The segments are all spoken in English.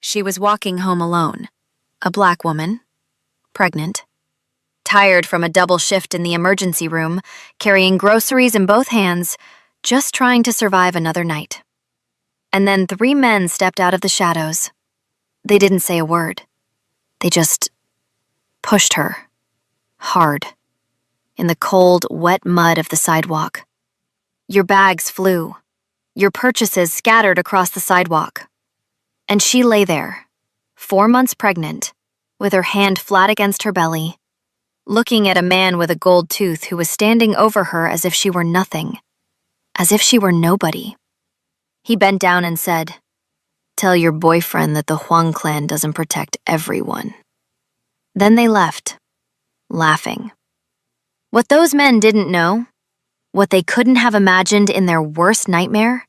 She was walking home alone, a black woman, pregnant, tired from a double shift in the emergency room, carrying groceries in both hands, just trying to survive another night. And then 3 men stepped out of the shadows. They didn't say a word. They just pushed her, hard, in the cold, wet mud of the sidewalk. Your bags flew, your purchases scattered across the sidewalk. And she lay there, 4 months pregnant, with her hand flat against her belly, looking at a man with a gold tooth who was standing over her as if she were nothing, as if she were nobody. He bent down and said, "Tell your boyfriend that the Huang clan doesn't protect everyone." Then they left, laughing. What those men didn't know, what they couldn't have imagined in their worst nightmare,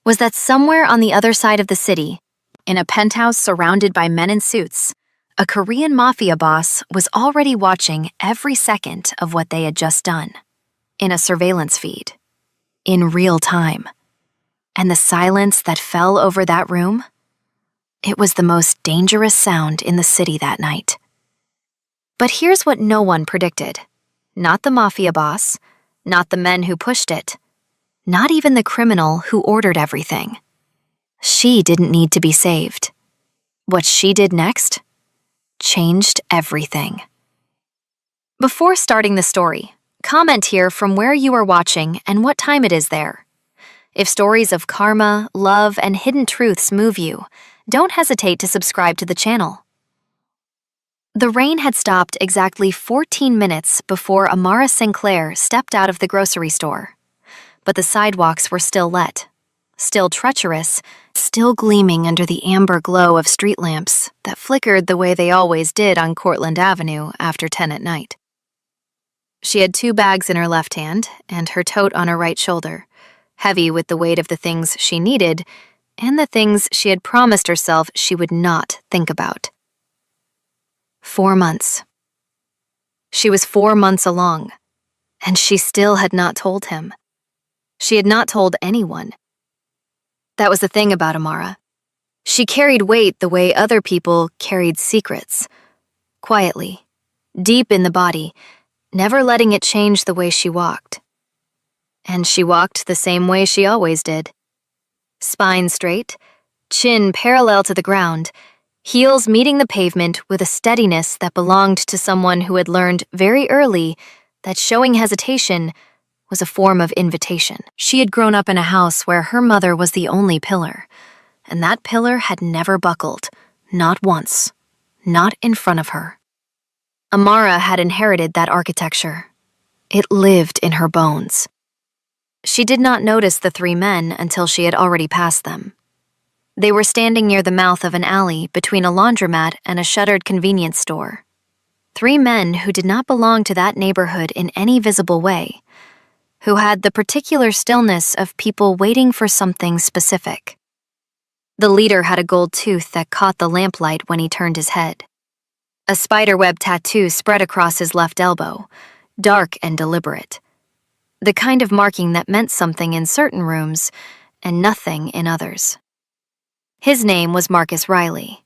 was that somewhere on the other side of the city, in a penthouse surrounded by men in suits, a Korean Mafia boss was already watching every second of what they had just done, in a surveillance feed, in real time. And the silence that fell over that room, it was the most dangerous sound in the city that night. But here's what no one predicted. Not the Mafia boss, not the men who pushed it, not even the criminal who ordered everything. She didn't need to be saved. What she did next changed everything. Before starting the story, comment here from where you are watching and what time it is there. If stories of karma, love, and hidden truths move you, don't hesitate to subscribe to the channel. The rain had stopped exactly 14 minutes before Amara Sinclair stepped out of the grocery store. But the sidewalks were still lit, still treacherous, still gleaming under the amber glow of street lamps that flickered the way they always did on Cortlandt Avenue after 10 at night. She had 2 bags in her left hand and her tote on her right shoulder, heavy with the weight of the things she needed and the things she had promised herself she would not think about. 4 months. She was 4 months along, and she still had not told him. She had not told anyone. That was the thing about Amara. She carried weight the way other people carried secrets, quietly, deep in the body, never letting it change the way she walked. And she walked the same way she always did. Spine straight, chin parallel to the ground, heels meeting the pavement with a steadiness that belonged to someone who had learned very early that showing hesitation was a form of invitation. She had grown up in a house where her mother was the only pillar, and that pillar had never buckled, not once, not in front of her. Amara had inherited that architecture. It lived in her bones. She did not notice the 3 men until she had already passed them. They were standing near the mouth of an alley between a laundromat and a shuttered convenience store. 3 men who did not belong to that neighborhood in any visible way, who had the particular stillness of people waiting for something specific. The leader had a gold tooth that caught the lamplight when he turned his head. A spiderweb tattoo spread across his left elbow, dark and deliberate. The kind of marking that meant something in certain rooms and nothing in others. His name was Marcus Riley,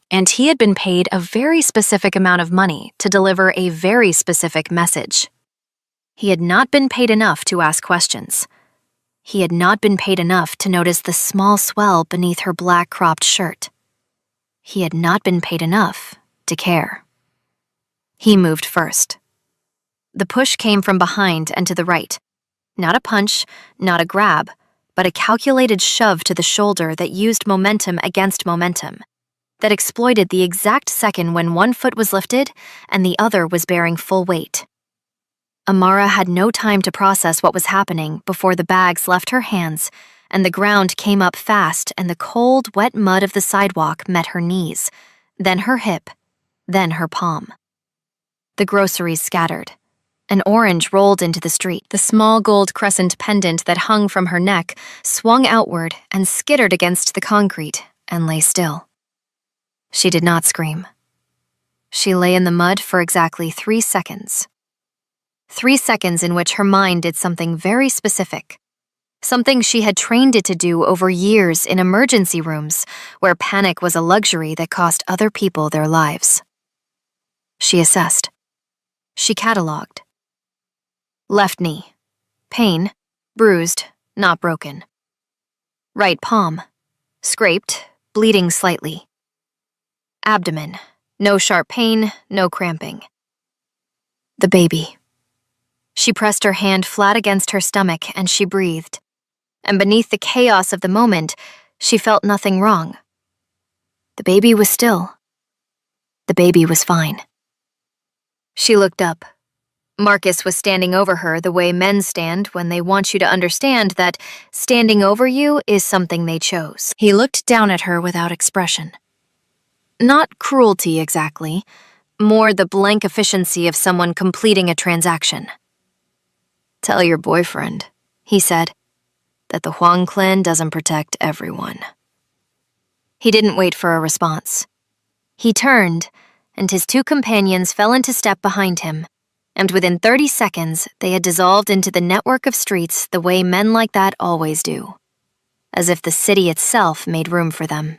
and he had been paid a very specific amount of money to deliver a very specific message. He had not been paid enough to ask questions. He had not been paid enough to notice the small swell beneath her black cropped shirt. He had not been paid enough to care. He moved first. The push came from behind and to the right. Not a punch, not a grab, but a calculated shove to the shoulder that used momentum against momentum, that exploited the exact second when one foot was lifted and the other was bearing full weight. Amara had no time to process what was happening before the bags left her hands and the ground came up fast and the cold, wet mud of the sidewalk met her knees, then her hip, then her palm. The groceries scattered. An orange rolled into the street. The small gold crescent pendant that hung from her neck swung outward and skittered against the concrete and lay still. She did not scream. She lay in the mud for exactly 3 seconds. 3 seconds in which her mind did something very specific. something she had trained it to do over years in emergency rooms, where panic was a luxury that cost other people their lives. She assessed. She cataloged. Left knee. Pain. Bruised, not broken. Right palm. Scraped, bleeding slightly. Abdomen. No sharp pain, no cramping. The baby. She pressed her hand flat against her stomach and she breathed. And beneath the chaos of the moment, she felt nothing wrong. The baby was still. The baby was fine. She looked up. Marcus was standing over her the way men stand when they want you to understand that standing over you is something they chose. He looked down at her without expression. Not cruelty exactly, more the blank efficiency of someone completing a transaction. Tell your boyfriend, he said, that the Huang clan doesn't protect everyone. He didn't wait for a response. He turned, and his two companions fell into step behind him, and within 30 seconds they had dissolved into the network of streets the way men like that always do, as if the city itself made room for them.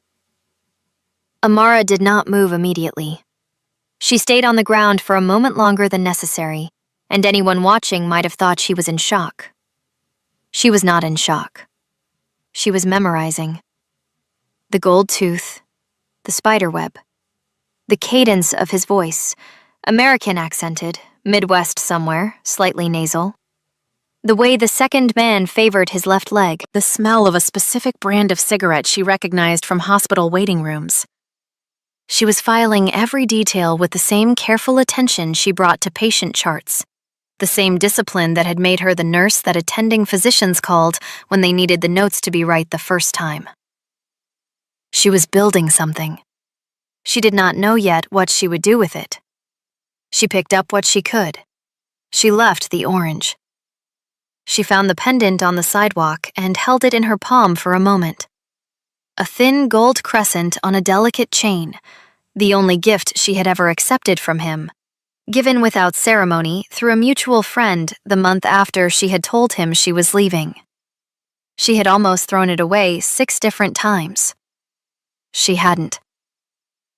Amara did not move immediately. She stayed on the ground for a moment longer than necessary, and anyone watching might have thought she was in shock. She was not in shock. She was memorizing. The gold tooth, the spider web, the cadence of his voice, American accented, Midwest somewhere, slightly nasal. The way the second man favored his left leg, the smell of a specific brand of cigarette she recognized from hospital waiting rooms. She was filing every detail with the same careful attention she brought to patient charts, the same discipline that had made her the nurse that attending physicians called when they needed the notes to be right the first time. She was building something. She did not know yet what she would do with it. She picked up what she could. She left the orange. She found the pendant on the sidewalk and held it in her palm for a moment. A thin gold crescent on a delicate chain, the only gift she had ever accepted from him, given without ceremony through a mutual friend the month after she had told him she was leaving. She had almost thrown it away 6 different times. She hadn't.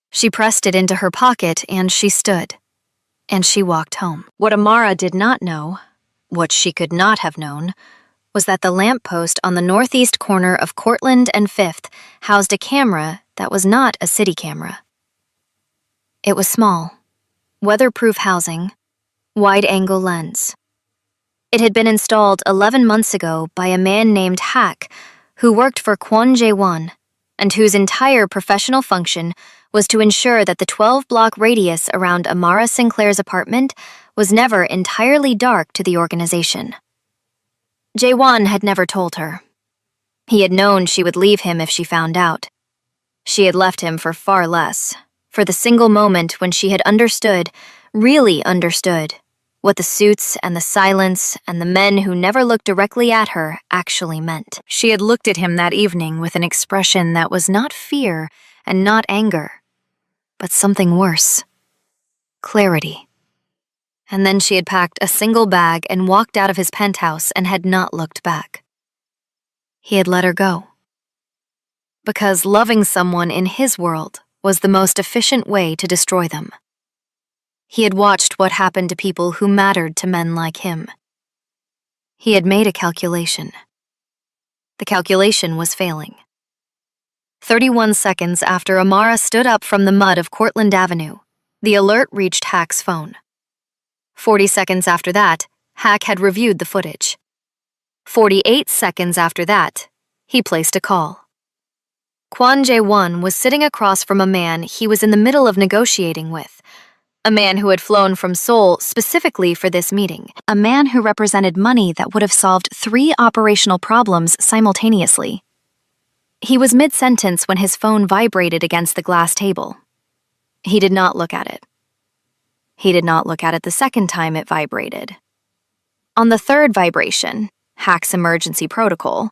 She pressed it into her pocket and she stood. And she walked home. What Amara did not know, what she could not have known, was that the lamppost on the northeast corner of Cortlandt and 5th housed a camera that was not a city camera. It was small, weatherproof housing, wide-angle lens. It had been installed 11 months ago by a man named Hack, who worked for Kwon Jae-won, and whose entire professional function was to ensure that the 12-block radius around Amara Sinclair's apartment was never entirely dark to the organization. Jae-won had never told her. He had known she would leave him if she found out. She had left him for far less, for the single moment when she had understood, really understood, what the suits and the silence and the men who never looked directly at her actually meant. She had looked at him that evening with an expression that was not fear and not anger, but something worse. Clarity. And then she had packed a single bag and walked out of his penthouse and had not looked back. He had let her go. Because loving someone in his world was the most efficient way to destroy them. He had watched what happened to people who mattered to men like him. He had made a calculation. The calculation was failing. 31 seconds after Amara stood up from the mud of Cortlandt Avenue, the alert reached Hack's phone. 40 seconds after that, Hack had reviewed the footage. 48 seconds after that, he placed a call. Kwon Jae-won was sitting across from a man he was in the middle of negotiating with, a man who had flown from Seoul specifically for this meeting, a man who represented money that would have solved 3 operational problems simultaneously. He was mid-sentence when his phone vibrated against the glass table. He did not look at it. He did not look at it the second time it vibrated. On the third vibration, Hack's emergency protocol,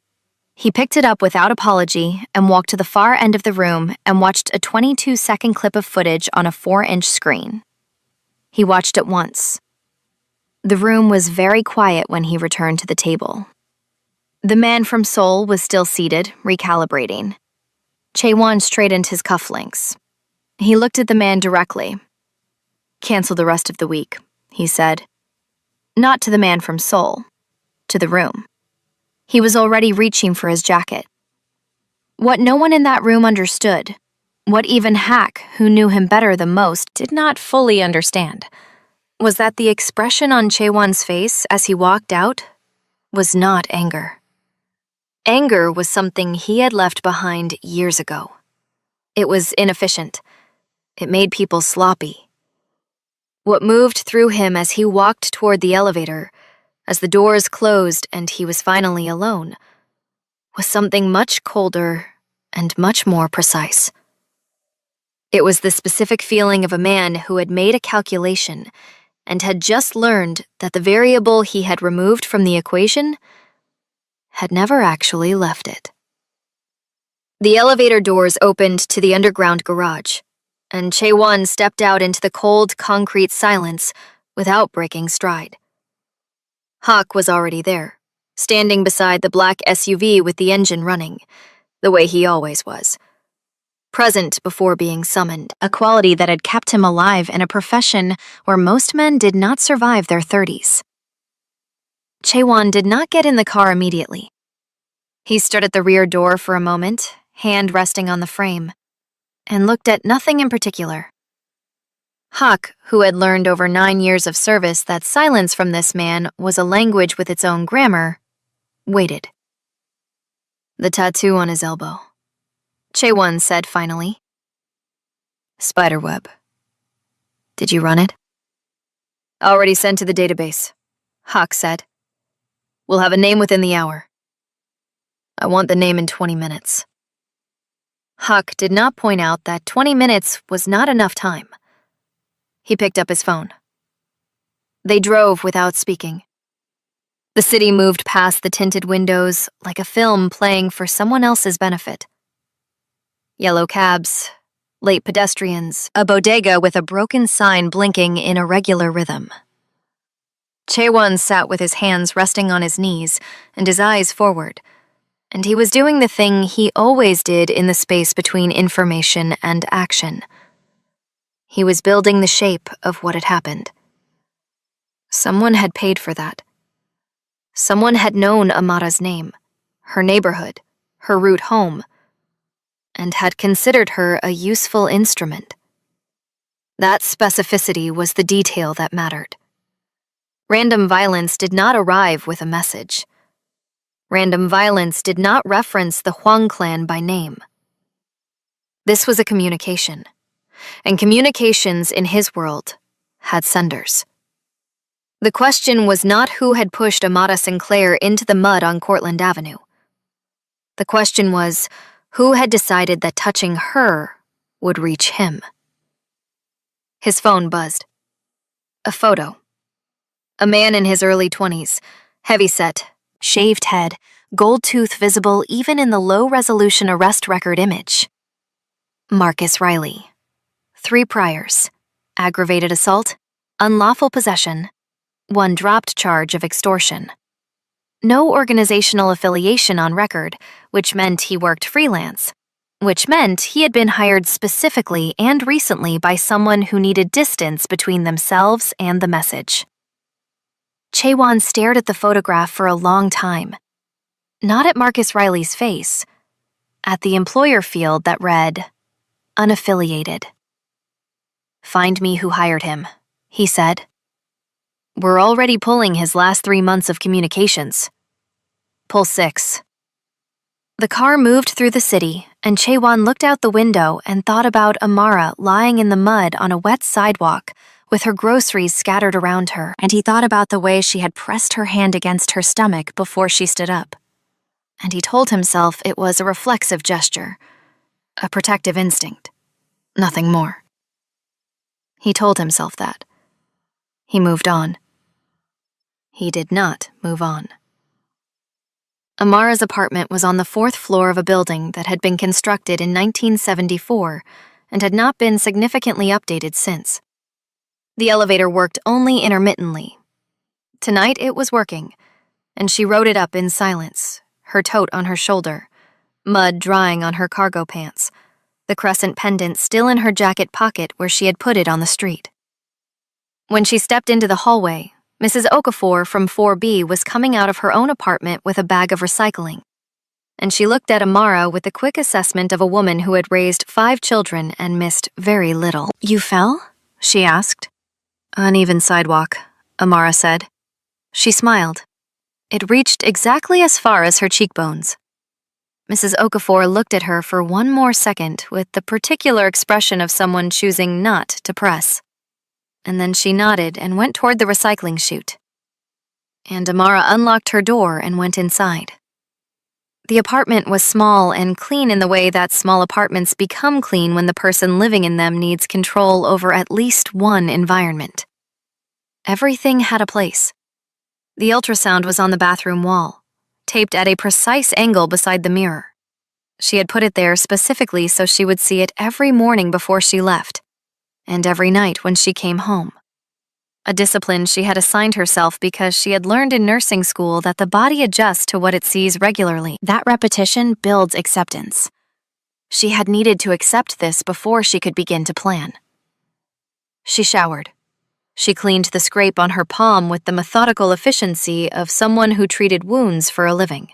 he picked it up without apology and walked to the far end of the room and watched a 22-second clip of footage on a 4-inch screen. He watched it once. The room was very quiet when he returned to the table. The man from Seoul was still seated, recalibrating. Chae-won straightened his cufflinks. He looked at the man directly. "Cancel the rest of the week," he said. Not to the man from Seoul, to the room. He was already reaching for his jacket. What no one in that room understood, what even Hack, who knew him better than most, did not fully understand, was that the expression on Chae-won's face as he walked out was not anger. Anger was something he had left behind years ago. It was inefficient. It made people sloppy. What moved through him as he walked toward the elevator, as the doors closed and he was finally alone, was something much colder and much more precise. It was the specific feeling of a man who had made a calculation and had just learned that the variable he had removed from the equation had never actually left it. The elevator doors opened to the underground garage, and Chae-won stepped out into the cold concrete silence without breaking stride. Hawk was already there, standing beside the black SUV with the engine running, the way he always was. Present before being summoned, a quality that had kept him alive in a profession where most men did not survive their 30s. Chae-won did not get in the car immediately. He stood at the rear door for a moment, hand resting on the frame, and looked at nothing in particular. Hawk, who had learned over 9 years of service that silence from this man was a language with its own grammar, waited. "The tattoo on his elbow," Chae-won said finally. "Spiderweb. Did you run it?" "Already sent to the database," Hawk said. "We'll have a name within the hour. I want the name in 20 minutes. Hawk did not point out that 20 minutes was not enough time. He picked up his phone. They drove without speaking. The city moved past the tinted windows like a film playing for someone else's benefit. Yellow cabs, late pedestrians, a bodega with a broken sign blinking in irregular rhythm. Chae-won sat with his hands resting on his knees and his eyes forward, and he was doing the thing he always did in the space between information and action. He was building the shape of what had happened. Someone had paid for that. Someone had known Amara's name, her neighborhood, her route home, and had considered her a useful instrument. That specificity was the detail that mattered. Random violence did not arrive with a message. Random violence did not reference the Huang clan by name. This was a communication, and communications in his world had senders. The question was not who had pushed Amara Sinclair into the mud on Cortlandt Avenue. The question was who had decided that touching her would reach him. His phone buzzed. A photo. A man in his early 20s, heavyset, shaved head, gold tooth visible even in the low-resolution arrest record image. Marcus Riley. 3 priors: aggravated assault, unlawful possession, 1 dropped charge of extortion. No organizational affiliation on record, which meant he worked freelance, which meant he had been hired specifically and recently by someone who needed distance between themselves and the message. Chae-won stared at the photograph for a long time. Not at Marcus Riley's face, at the employer field that read, unaffiliated. "Find me who hired him," he said. "We're already pulling his last 3 months of communications. Pull 6. The car moved through the city, and Chae-won looked out the window and thought about Amara lying in the mud on a wet sidewalk with her groceries scattered around her, and he thought about the way she had pressed her hand against her stomach before she stood up. And he told himself it was a reflexive gesture, a protective instinct, nothing more. He told himself that. He moved on. He did not move on. Amara's apartment was on the 4th floor of a building that had been constructed in 1974 and had not been significantly updated since. The elevator worked only intermittently. Tonight it was working, and she rode it up in silence, her tote on her shoulder, mud drying on her cargo pants, the crescent pendant still in her jacket pocket where she had put it on the street. When she stepped into the hallway, Mrs. Okafor from 4B was coming out of her own apartment with a bag of recycling, and she looked at Amara with the quick assessment of a woman who had raised 5 children and missed very little. "You fell?" she asked. "Uneven sidewalk," Amara said. She smiled. It reached exactly as far as her cheekbones. Mrs. Okafor looked at her for one more second with the particular expression of someone choosing not to press. And then she nodded and went toward the recycling chute. And Amara unlocked her door and went inside. The apartment was small and clean in the way that small apartments become clean when the person living in them needs control over at least one environment. Everything had a place. The ultrasound was on the bathroom wall, taped at a precise angle beside the mirror. She had put it there specifically so she would see it every morning before she left, and every night when she came home. A discipline she had assigned herself because she had learned in nursing school that the body adjusts to what it sees regularly. That repetition builds acceptance. She had needed to accept this before she could begin to plan. She showered. She cleaned the scrape on her palm with the methodical efficiency of someone who treated wounds for a living.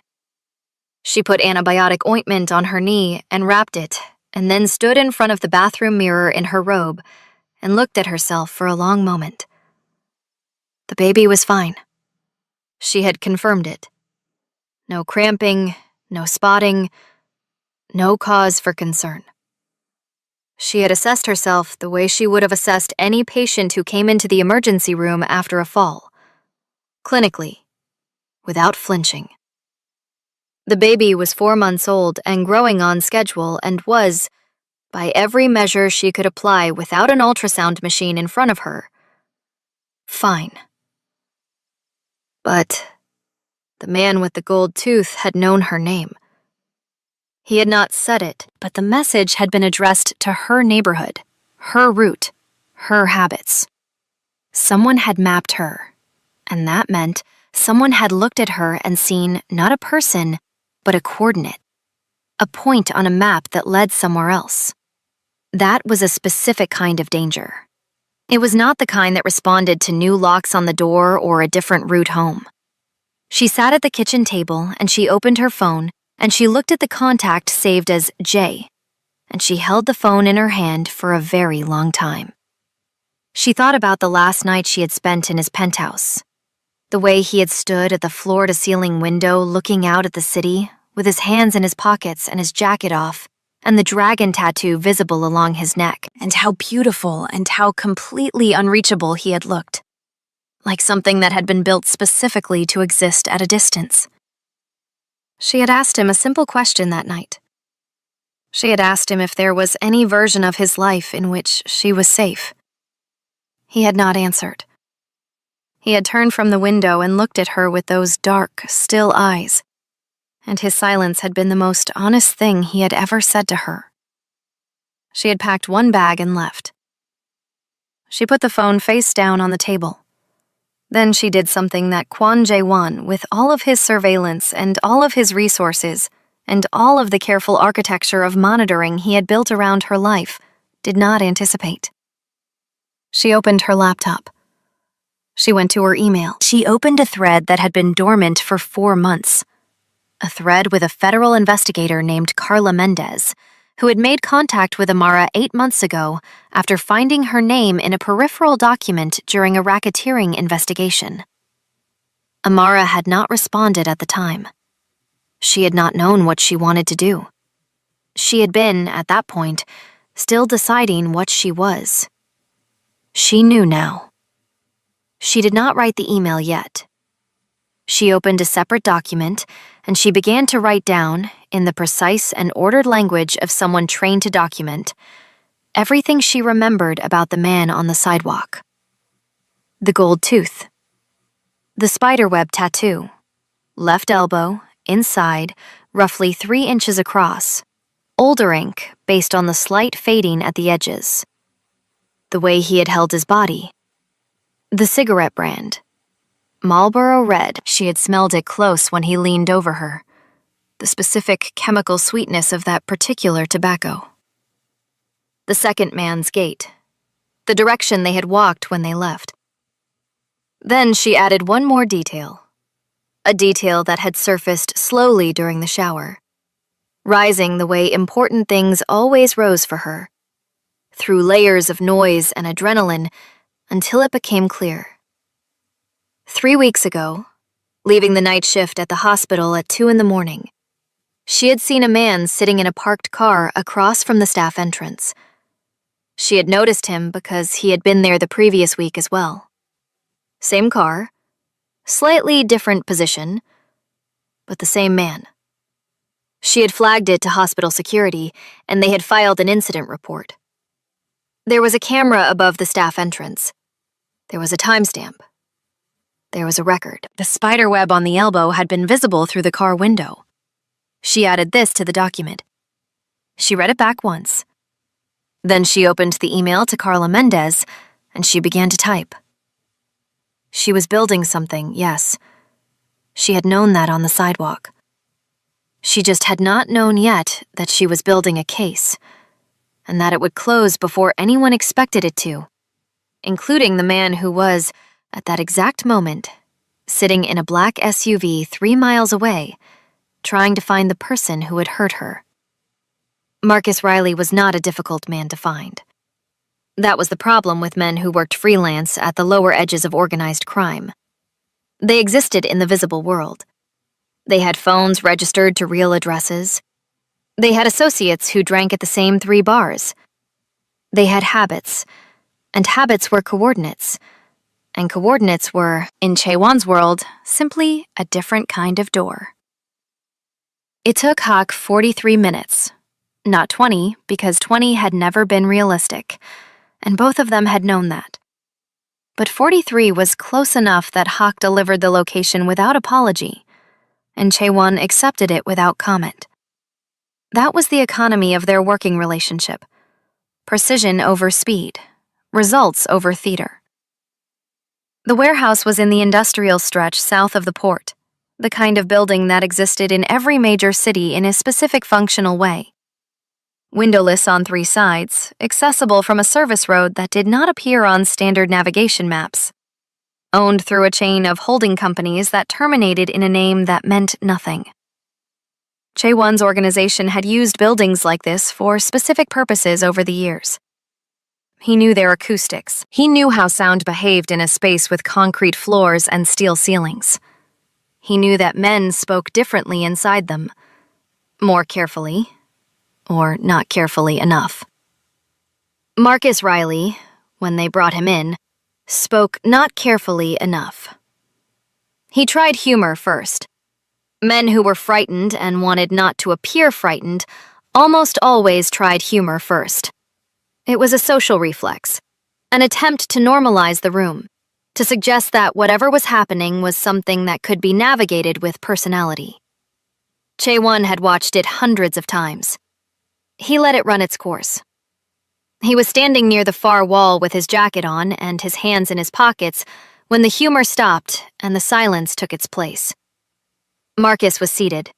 She put antibiotic ointment on her knee and wrapped it, and then stood in front of the bathroom mirror in her robe and looked at herself for a long moment. The baby was fine. She had confirmed it. No cramping, no spotting, no cause for concern. She had assessed herself the way she would have assessed any patient who came into the emergency room after a fall. Clinically, without flinching. The baby was 4 months old and growing on schedule and was, by every measure she could apply without an ultrasound machine in front of her, fine. But the man with the gold tooth had known her name. He had not said it, but the message had been addressed to her neighborhood, her route, her habits. Someone had mapped her, and that meant someone had looked at her and seen not a person, but a coordinate, a point on a map that led somewhere else. That was a specific kind of danger. It was not the kind that responded to new locks on the door or a different route home. She sat at the kitchen table and she opened her phone and she looked at the contact saved as J, and she held the phone in her hand for a very long time. She thought about the last night she had spent in his penthouse, the way he had stood at the floor-to-ceiling window looking out at the city with his hands in his pockets and his jacket off, and the dragon tattoo visible along his neck, and how beautiful and how completely unreachable he had looked, like something that had been built specifically to exist at a distance. She had asked him a simple question that night. She had asked him if there was any version of his life in which she was safe. He had not answered. He had turned from the window and looked at her with those dark, still eyes, and his silence had been the most honest thing he had ever said to her. She had packed one bag and left. She put the phone face down on the table. Then she did something that Kwon Jae-won, with all of his surveillance and all of his resources and all of the careful architecture of monitoring he had built around her life, did not anticipate. She opened her laptop. She went to her email. She opened a thread that had been dormant for 4 months. A thread with a federal investigator named Carla Mendez, who had made contact with Amara 8 months ago after finding her name in a peripheral document during a racketeering investigation. Amara had not responded at the time. She had not known what she wanted to do. She had been, at that point, still deciding what she was. She knew now. She did not write the email yet. She opened a separate document, and she began to write down, in the precise and ordered language of someone trained to document, everything she remembered about the man on the sidewalk. The gold tooth. The spiderweb tattoo. Left elbow, inside, roughly 3 inches across. Older ink, based on the slight fading at the edges. The way he had held his body. The cigarette brand. Marlboro Red. She had smelled it close when he leaned over her. the specific chemical sweetness of that particular tobacco. The second man's gait, the direction they had walked when they left. Then she added one more detail, a detail that had surfaced slowly during the shower, rising the way important things always rose for her, through layers of noise and adrenaline until it became clear. 3 weeks ago, leaving the night shift at the hospital at 2 a.m, she had seen a man sitting in a parked car across from the staff entrance. She had noticed him because he had been there the previous week as well. Same car, slightly different position, but the same man. She had flagged it to hospital security, and they had filed an incident report. There was a camera above the staff entrance. There was a timestamp. There was a record. The spider web on the elbow had been visible through the car window. She added this to the document. She read it back once. Then she opened the email to Carla Mendez, and she began to type. She was building something, yes. She had known that on the sidewalk. She just had not known yet that she was building a case, and that it would close before anyone expected it to, including the man who was, at that exact moment, sitting in a black SUV 3 miles away, trying to find the person who had hurt her. Marcus Riley was not a difficult man to find. That was the problem with men who worked freelance at the lower edges of organized crime. They existed in the visible world. They had phones registered to real addresses. They had associates who drank at the same 3 bars. They had habits, and habits were coordinates. And coordinates were, in Chaewon's world, simply a different kind of door. It took Hawk 43 minutes. Not 20, because 20 had never been realistic, and both of them had known that. But 43 was close enough that Hawk delivered the location without apology, and Chaewon accepted it without comment. That was the economy of their working relationship. Precision over speed, results over theater. The warehouse was in the industrial stretch south of the port, the kind of building that existed in every major city in a specific functional way. Windowless on 3 sides, accessible from a service road that did not appear on standard navigation maps. Owned through a chain of holding companies that terminated in a name that meant nothing. Chaewon's organization had used buildings like this for specific purposes over the years. He knew their acoustics. He knew how sound behaved in a space with concrete floors and steel ceilings. He knew that men spoke differently inside them, more carefully, or not carefully enough. Marcus Riley, when they brought him in, spoke not carefully enough. He tried humor first. Men who were frightened and wanted not to appear frightened almost always tried humor first. It was a social reflex, an attempt to normalize the room, to suggest that whatever was happening was something that could be navigated with personality. Chaewon had watched it hundreds of times. He let it run its course. He was standing near the far wall with his jacket on and his hands in his pockets when the humor stopped and the silence took its place. Marcus was seated.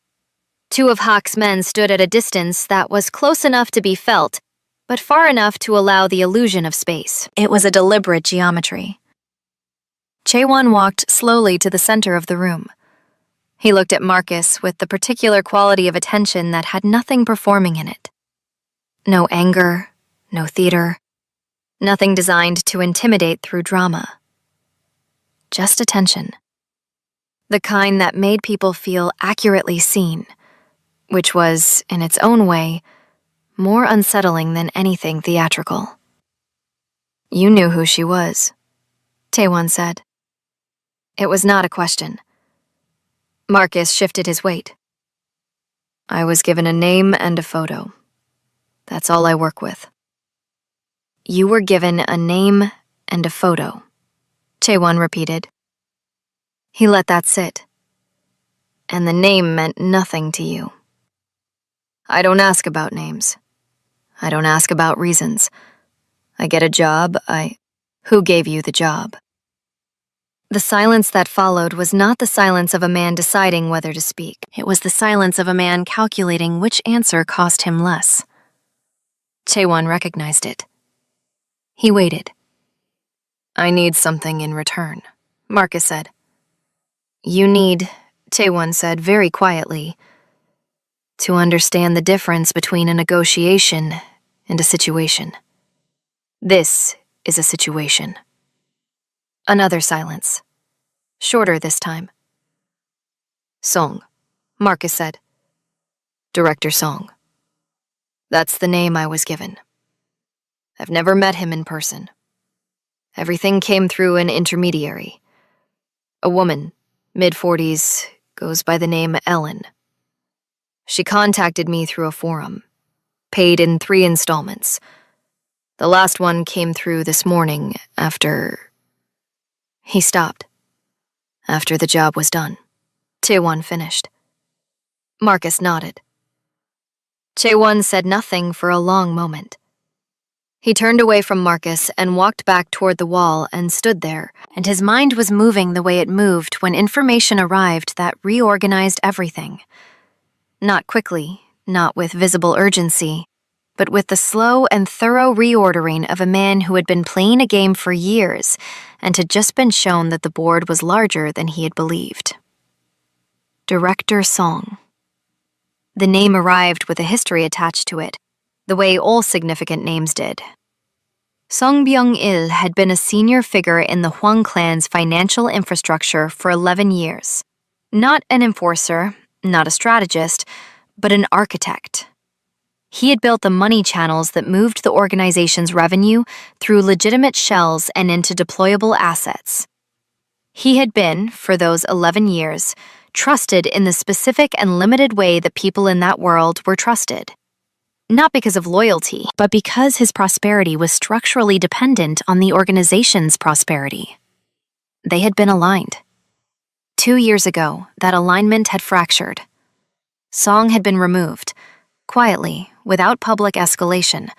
2 of Hawk's men stood at a distance that was close enough to be felt, but far enough to allow the illusion of space. It was a deliberate geometry. Chaewon walked slowly to the center of the room. He looked at Marcus with the particular quality of attention that had nothing performing in it. No anger, no theater, nothing designed to intimidate through drama. Just attention. The kind that made people feel accurately seen, which was, in its own way, more unsettling than anything theatrical. You knew who she was, Chaewon said. It was not a question. Marcus shifted his weight. I was given a name and a photo. That's all I work with. You were given a name and a photo, Chaewon repeated. He let that sit. And the name meant nothing to you. I don't ask about names. I don't ask about reasons. I get a job, Who gave you the job? The silence that followed was not the silence of a man deciding whether to speak. It was the silence of a man calculating which answer cost him less. Chaewon recognized it. He waited. "I need something in return," Marcus said. "You need," Chaewon said very quietly, "to understand the difference between a negotiation and a situation. This is a situation." Another silence. Shorter this time. "Song," Marcus said. "Director Song. That's the name I was given. I've never met him in person. Everything came through an intermediary. A woman, mid-40s, goes by the name Ellen. She contacted me through a forum, paid in 3 installments. The last one came through this morning after..." He stopped. "After the job was done." Chaewon finished. Marcus nodded. Chaewon said nothing for a long moment. He turned away from Marcus and walked back toward the wall and stood there, and his mind was moving the way it moved when information arrived that reorganized everything. Not quickly, not with visible urgency, but with the slow and thorough reordering of a man who had been playing a game for years and had just been shown that the board was larger than he had believed. Director Song. The name arrived with a history attached to it, the way all significant names did. Song Byung-il had been a senior figure in the Hwang clan's financial infrastructure for 11 years. Not an enforcer, not a strategist, but an architect. He had built the money channels that moved the organization's revenue through legitimate shells and into deployable assets. He had been, for those 11 years, trusted in the specific and limited way that people in that world were trusted. Not because of loyalty, but because his prosperity was structurally dependent on the organization's prosperity. They had been aligned. 2 years ago, that alignment had fractured. Song had been removed, quietly, without public escalation,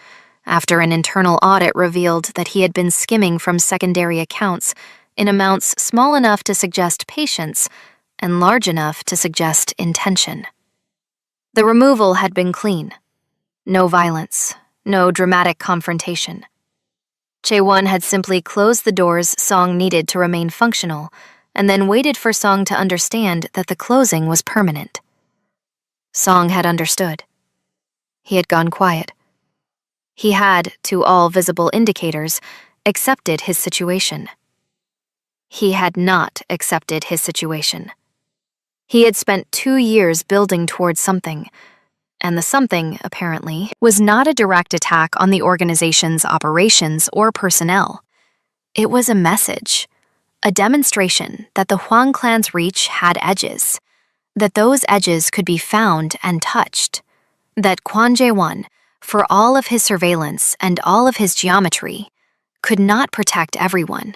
after an internal audit revealed that he had been skimming from secondary accounts in amounts small enough to suggest patience and large enough to suggest intention. The removal had been clean. No violence, no dramatic confrontation. Chaewon had simply closed the doors Song needed to remain functional, and then waited for Song to understand that the closing was permanent. Song had understood. He had gone quiet. He had, to all visible indicators, accepted his situation. He had not accepted his situation. He had spent 2 years building towards something, and the something, apparently, was not a direct attack on the organization's operations or personnel. It was a message, a demonstration that the Hwang clan's reach had edges, that those edges could be found and touched, that Kwon Jae-won, for all of his surveillance and all of his geometry, could not protect everyone.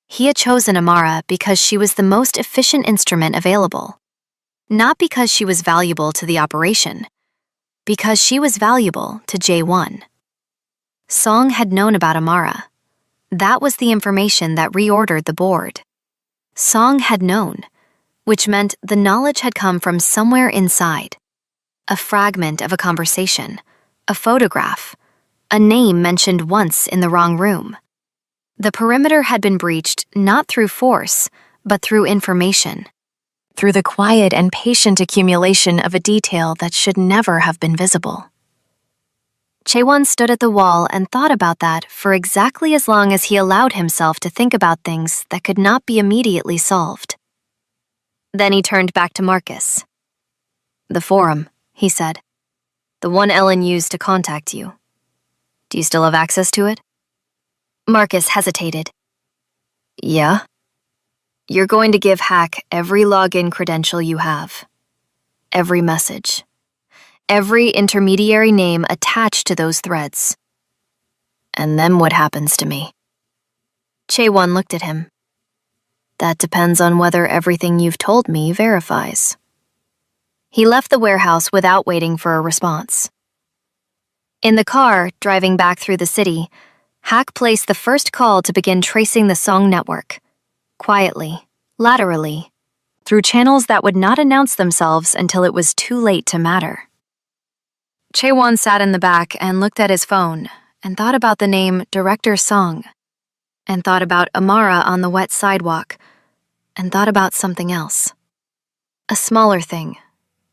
He had chosen Amara because she was the most efficient instrument available. Not because she was valuable to the operation, because she was valuable to Jae-won. Song had known about Amara. That was the information that reordered the board. Song had known, which meant the knowledge had come from somewhere inside. A fragment of a conversation, a photograph, a name mentioned once in the wrong room. The perimeter had been breached not through force, but through information, through the quiet and patient accumulation of a detail that should never have been visible. Chaewon stood at the wall and thought about that for exactly as long as he allowed himself to think about things that could not be immediately solved. Then he turned back to Marcus. "The forum," he said. "The one Ellen used to contact you. Do you still have access to it?" Marcus hesitated. "Yeah. You're going to give Hack every login credential you have. Every message. Every intermediary name attached to those threads. And then what happens to me?" Chaewon looked at him. "That depends on whether everything you've told me verifies." He left the warehouse without waiting for a response. In the car, driving back through the city, Hack placed the first call to begin tracing the Song network. quietly, laterally, through channels that would not announce themselves until it was too late to matter. Chaewon sat in the back and looked at his phone and thought about the name Director Song, and thought about Amara on the wet sidewalk, and thought about something else. A smaller thing,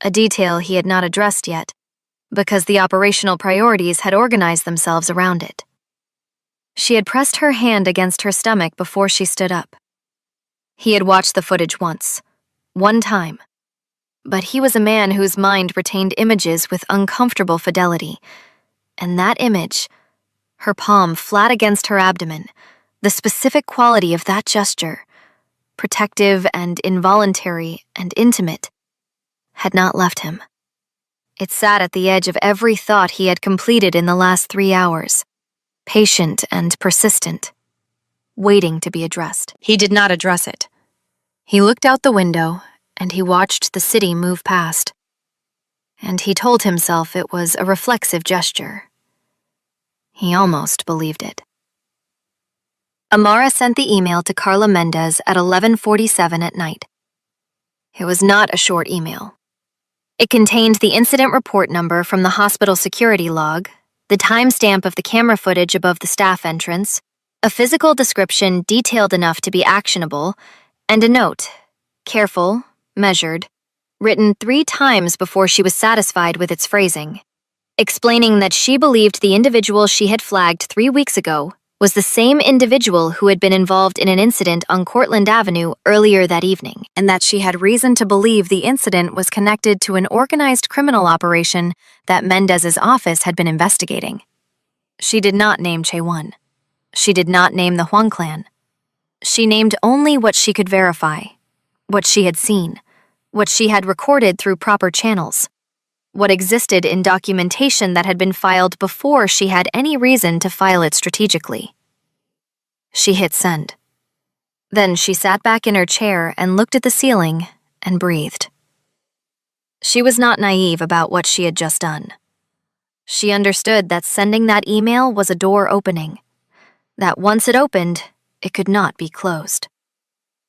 a detail he had not addressed yet, because the operational priorities had organized themselves around it. She had pressed her hand against her stomach before she stood up. He had watched the footage once, one time, but he was a man whose mind retained images with uncomfortable fidelity, and that image, her palm flat against her abdomen, the specific quality of that gesture, protective and involuntary and intimate, had not left him. It sat at the edge of every thought he had completed in the last 3 hours, patient and persistent, waiting to be addressed. He did not address it. He looked out the window, and he watched the city move past. And he told himself it was a reflexive gesture. He almost believed it. Amara sent the email to Carla Mendez at 11:47 at night. It was not a short email. It contained the incident report number from the hospital security log, the timestamp of the camera footage above the staff entrance, a physical description detailed enough to be actionable, and a note, careful, measured, written 3 times before she was satisfied with its phrasing, explaining that she believed the individual she had flagged 3 weeks ago was the same individual who had been involved in an incident on Cortlandt Avenue earlier that evening, and that she had reason to believe the incident was connected to an organized criminal operation that Mendez's office had been investigating. She did not name Chaewon. She did not name the Huang clan. She named only what she could verify, what she had seen, what she had recorded through proper channels, what existed in documentation that had been filed before she had any reason to file it strategically. She hit send. Then she sat back in her chair and looked at the ceiling and breathed. She was not naive about what she had just done. She understood that sending that email was a door opening, that once it opened, it could not be closed.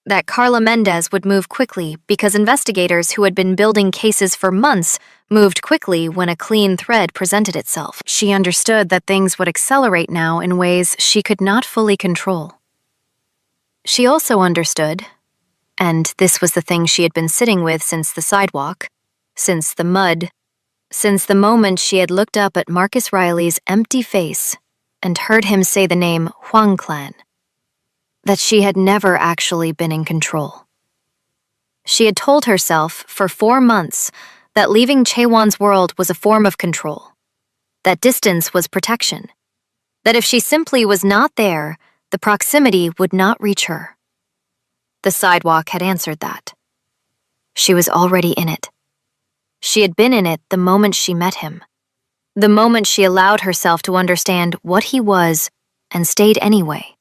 That Carla Mendez would move quickly because investigators who had been building cases for months moved quickly when a clean thread presented itself. She understood that things would accelerate now in ways she could not fully control. She also understood, and this was the thing she had been sitting with since the sidewalk, since the mud, since the moment she had looked up at Marcus Riley's empty face and heard him say the name Huang clan, that she had never actually been in control. She had told herself for 4 months that leaving Chaewon's world was a form of control, that distance was protection, that if she simply was not there, the proximity would not reach her. The sidewalk had answered that. She was already in it. She had been in it the moment she met him, the moment she allowed herself to understand what he was and stayed anyway.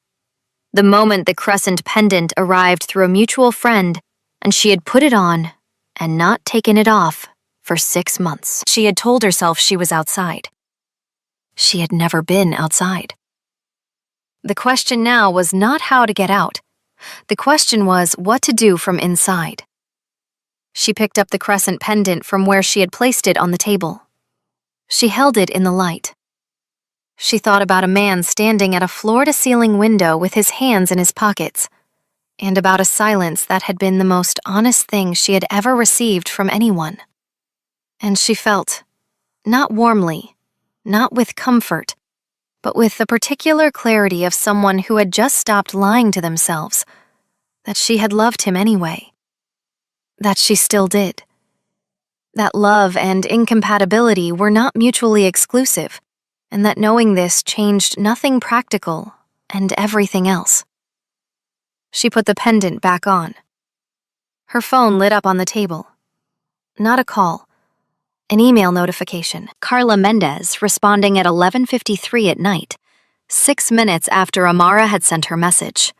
The moment the crescent pendant arrived through a mutual friend and she had put it on and not taken it off for 6 months. She had told herself she was outside. She had never been outside. The question now was not how to get out. The question was what to do from inside. She picked up the crescent pendant from where she had placed it on the table. She held it in the light. She thought about a man standing at a floor-to-ceiling window with his hands in his pockets, and about a silence that had been the most honest thing she had ever received from anyone. And she felt, not warmly, not with comfort, but with the particular clarity of someone who had just stopped lying to themselves, that she had loved him anyway, that she still did, that love and incompatibility were not mutually exclusive, and that knowing this changed nothing practical and everything else. She put the pendant back on. Her phone lit up on the table. Not a call. An email notification. Carla Mendez responding at 11:53 at night, 6 minutes after Amara had sent her message.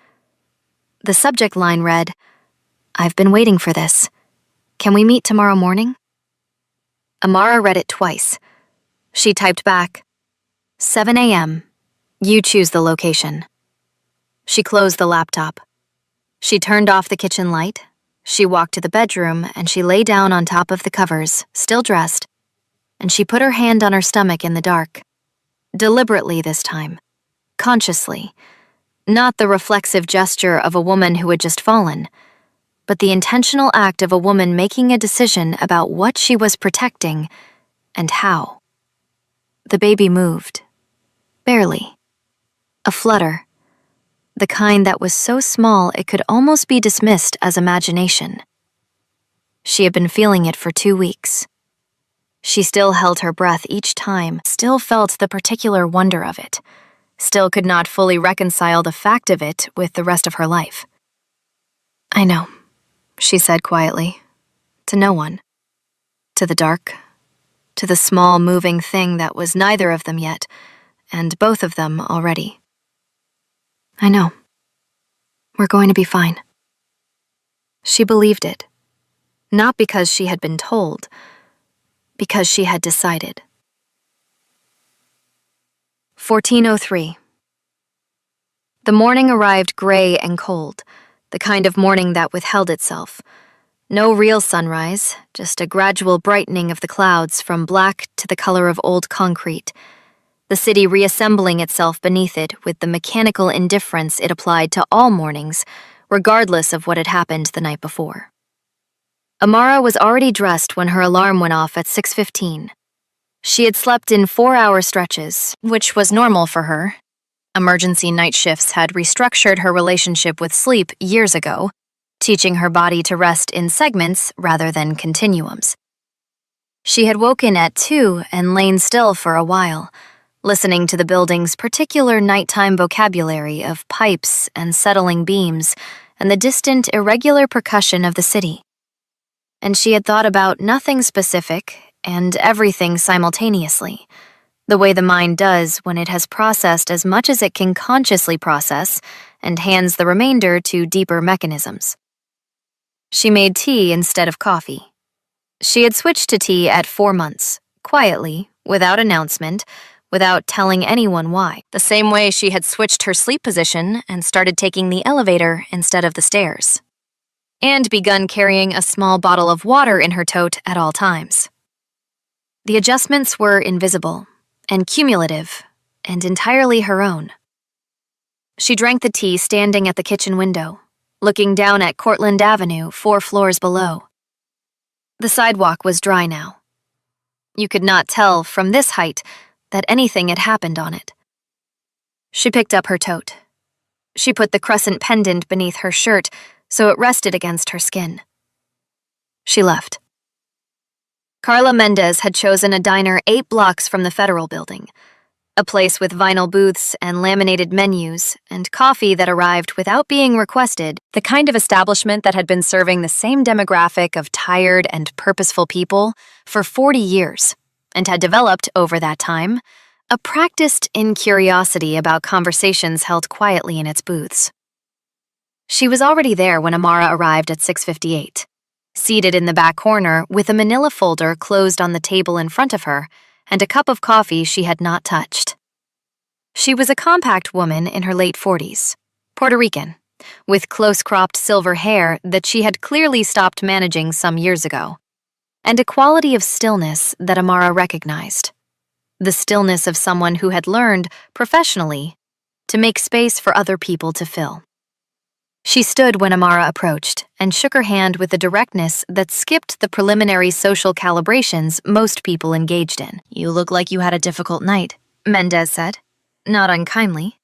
The subject line read, "I've been waiting for this. Can we meet tomorrow morning?" Amara read it twice. She typed back, 7 a.m. You choose the location. She closed the laptop. She turned off the kitchen light. She walked to the bedroom and she lay down on top of the covers, still dressed, and she put her hand on her stomach in the dark. Deliberately this time. Consciously. Not the reflexive gesture of a woman who had just fallen, but the intentional act of a woman making a decision about what she was protecting and how. The baby moved. Barely. A flutter. The kind that was so small it could almost be dismissed as imagination. She had been feeling it for 2 weeks. She still held her breath each time, still felt the particular wonder of it, still could not fully reconcile the fact of it with the rest of her life. "I know," she said quietly, to no one. To the dark, to the small moving thing that was neither of them yet, and both of them already. "I know. We're going to be fine." She believed it, not because she had been told, because she had decided. 14:03. The morning arrived gray and cold, the kind of morning that withheld itself. No real sunrise, just a gradual brightening of the clouds from black to the color of old concrete, the city reassembling itself beneath it with the mechanical indifference it applied to all mornings, regardless of what had happened the night before. Amara was already dressed when her alarm went off at 6:15. She had slept in 4-hour stretches, which was normal for her. Emergency night shifts had restructured her relationship with sleep years ago, teaching her body to rest in segments rather than continuums. She had woken at 2 and lain still for a while, listening to the building's particular nighttime vocabulary of pipes and settling beams and the distant, irregular percussion of the city. And she had thought about nothing specific and everything simultaneously, the way the mind does when it has processed as much as it can consciously process and hands the remainder to deeper mechanisms. She made tea instead of coffee. She had switched to tea at 4 months, quietly, without announcement, without telling anyone why, the same way she had switched her sleep position and started taking the elevator instead of the stairs, and begun carrying a small bottle of water in her tote at all times. The adjustments were invisible and cumulative and entirely her own. She drank the tea standing at the kitchen window, looking down at Cortlandt Avenue 4 floors below. The sidewalk was dry now. You could not tell from this height that anything had happened on it. She picked up her tote. She put the crescent pendant beneath her shirt so it rested against her skin. She left. Carla Mendez had chosen a diner 8 blocks from the Federal Building, a place with vinyl booths and laminated menus and coffee that arrived without being requested, the kind of establishment that had been serving the same demographic of tired and purposeful people for 40 years and had developed, over that time, a practiced incuriosity about conversations held quietly in its booths. She was already there when Amara arrived at 6:58. Seated in the back corner with a manila folder closed on the table in front of her and a cup of coffee she had not touched. She was a compact woman in her late 40s, Puerto Rican, with close-cropped silver hair that she had clearly stopped managing some years ago, and a quality of stillness that Amara recognized. The stillness of someone who had learned, professionally, to make space for other people to fill. She stood when Amara approached and shook her hand with a directness that skipped the preliminary social calibrations most people engaged in. "You look like you had a difficult night," Mendez said, not unkindly.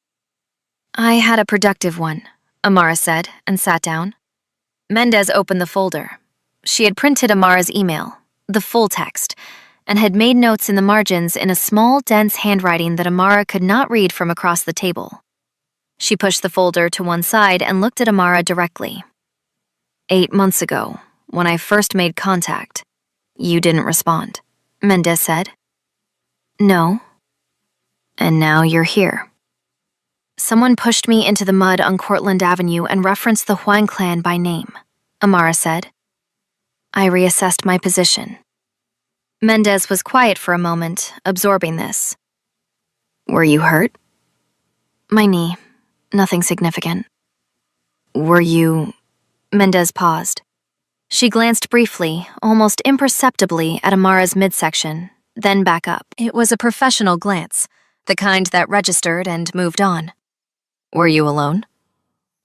"I had a productive one," Amara said and sat down. Mendez opened the folder. She had printed Amara's email, the full text, and had made notes in the margins in a small, dense handwriting that Amara could not read from across the table. She pushed the folder to one side and looked at Amara directly. 8 months ago, when I first made contact, you didn't respond," Mendez said. "No. And now you're here." "Someone pushed me into the mud on Cortlandt Avenue and referenced the Huang clan by name," Amara said. "I reassessed my position." Mendez was quiet for a moment, absorbing this. "Were you hurt?" "My knee. Nothing significant." Were you... Mendez paused. She glanced briefly, almost imperceptibly, at Amara's midsection, then back up. It was a professional glance, the kind that registered and moved on. Were you alone?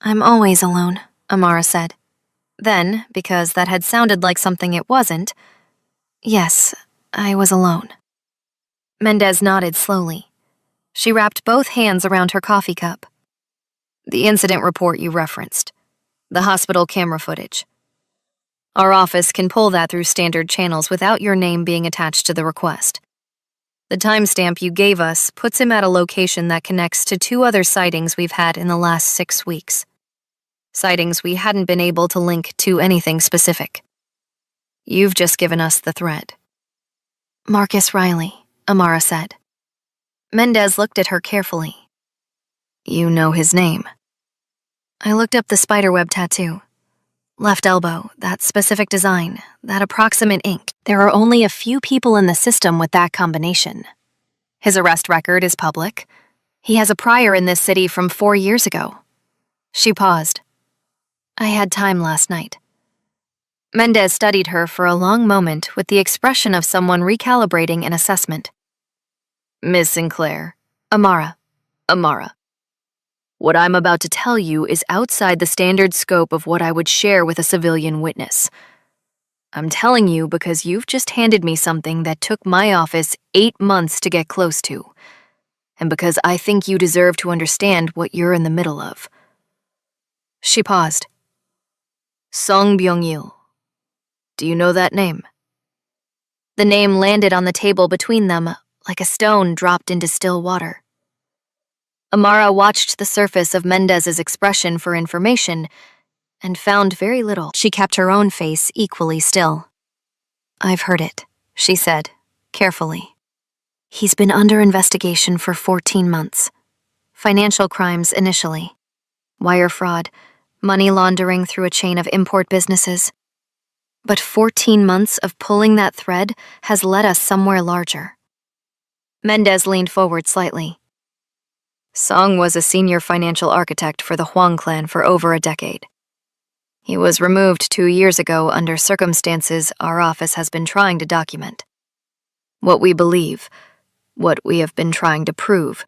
I'm always alone, Amara said. Then, because that had sounded like something it wasn't, yes, I was alone. Mendez nodded slowly. She wrapped both hands around her coffee cup. The incident report you referenced. The hospital camera footage. Our office can pull that through standard channels without your name being attached to the request. The timestamp you gave us puts him at a location that connects to 2 other sightings we've had in the last 6 weeks. Sightings we hadn't been able to link to anything specific. You've just given us the thread. Marcus Riley, Amara said. Mendez looked at her carefully. You know his name. I looked up the spiderweb tattoo. Left elbow, that specific design, that approximate ink. There are only a few people in the system with that combination. His arrest record is public. He has a prior in this city from 4 years ago. She paused. I had time last night. Mendez studied her for a long moment with the expression of someone recalibrating an assessment. Miss Sinclair. Amara. What I'm about to tell you is outside the standard scope of what I would share with a civilian witness. I'm telling you because you've just handed me something that took my office 8 months to get close to, and because I think you deserve to understand what you're in the middle of. She paused. Song Byung-il. Do you know that name? The name landed on the table between them like a stone dropped into still water. Amara watched the surface of Mendez's expression for information and found very little. She kept her own face equally still. I've heard it, she said, carefully. He's been under investigation for 14 months. Financial crimes initially. Wire fraud, money laundering through a chain of import businesses. But 14 months of pulling that thread has led us somewhere larger. Mendez leaned forward slightly. Song was a senior financial architect for the Huang clan for over a decade. He was removed 2 years ago under circumstances our office has been trying to document. What we believe, what we have been trying to prove,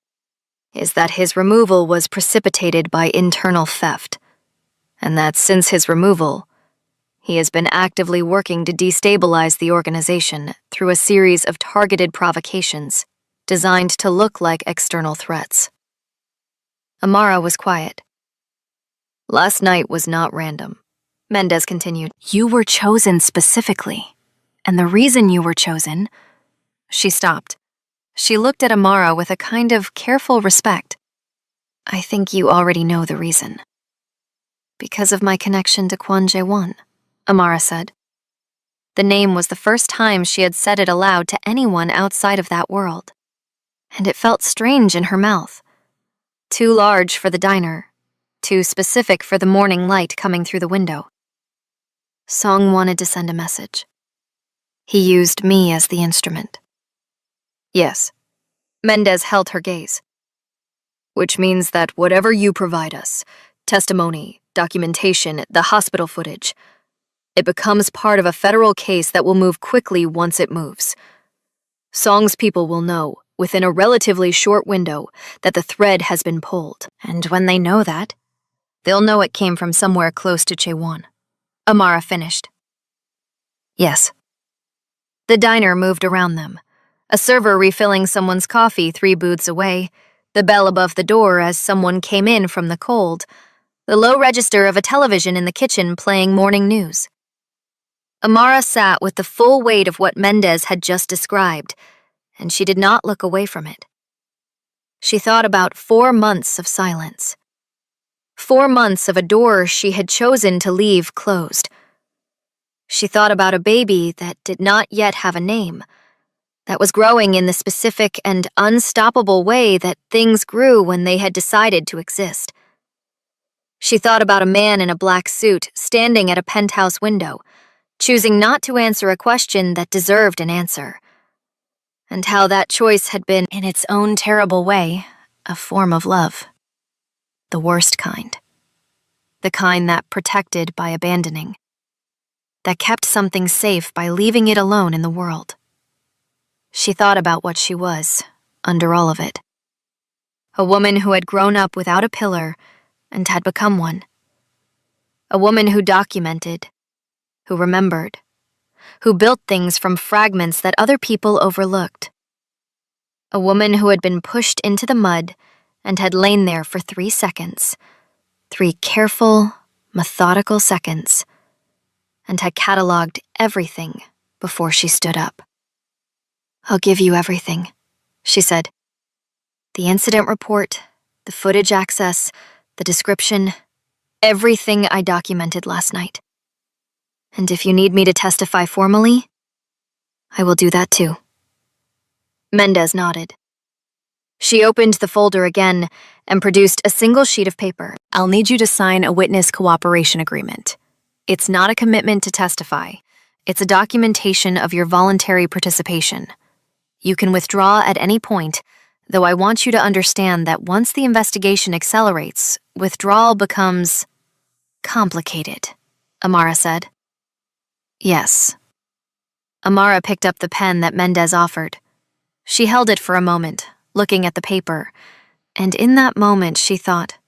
is that his removal was precipitated by internal theft, and that since his removal, he has been actively working to destabilize the organization through a series of targeted provocations designed to look like external threats. Amara was quiet. Last night was not random, Mendez continued. You were chosen specifically, and the reason you were chosen... She stopped. She looked at Amara with a kind of careful respect. I think you already know the reason. Because of my connection to Kwon Jae-won, Amara said. The name was the first time she had said it aloud to anyone outside of that world, and it felt strange in her mouth. Too large for the diner, too specific for the morning light coming through the window. Song wanted to send a message. He used me as the instrument. Yes. Mendez held her gaze. Which means that whatever you provide us, testimony, documentation, the hospital footage, it becomes part of a federal case that will move quickly once it moves. Song's people will know, within a relatively short window, that the thread has been pulled. And when they know that, they'll know it came from somewhere close to Chaewon. Amara finished. Yes. The diner moved around them. A server refilling someone's coffee 3 booths away, the bell above the door as someone came in from the cold, the low register of a television in the kitchen playing morning news. Amara sat with the full weight of what Mendez had just described, and she did not look away from it. She thought about 4 months of silence. 4 months of a door she had chosen to leave closed. She thought about a baby that did not yet have a name, that was growing in the specific and unstoppable way that things grew when they had decided to exist. She thought about a man in a black suit standing at a penthouse window, choosing not to answer a question that deserved an answer, and how that choice had been, in its own terrible way, a form of love. The worst kind. the kind that protected by abandoning, that kept something safe by leaving it alone in the world. She thought about what she was, under all of it. A woman who had grown up without a pillar and had become one. A woman who documented, who remembered, who built things from fragments that other people overlooked. A woman who had been pushed into the mud and had lain there for 3 seconds, 3 careful, methodical seconds, and had cataloged everything before she stood up. "I'll give you everything," she said. "The incident report, the footage access, the description, everything I documented last night. And if you need me to testify formally, I will do that too." Mendez nodded. She opened the folder again and produced a single sheet of paper. "I'll need you to sign a witness cooperation agreement. It's not a commitment to testify. It's a documentation of your voluntary participation. You can withdraw at any point, though I want you to understand that once the investigation accelerates, withdrawal becomes complicated," Amara said. "Yes." Amara picked up the pen that Mendez offered. She held it for a moment, looking at the paper, and in that moment she thought,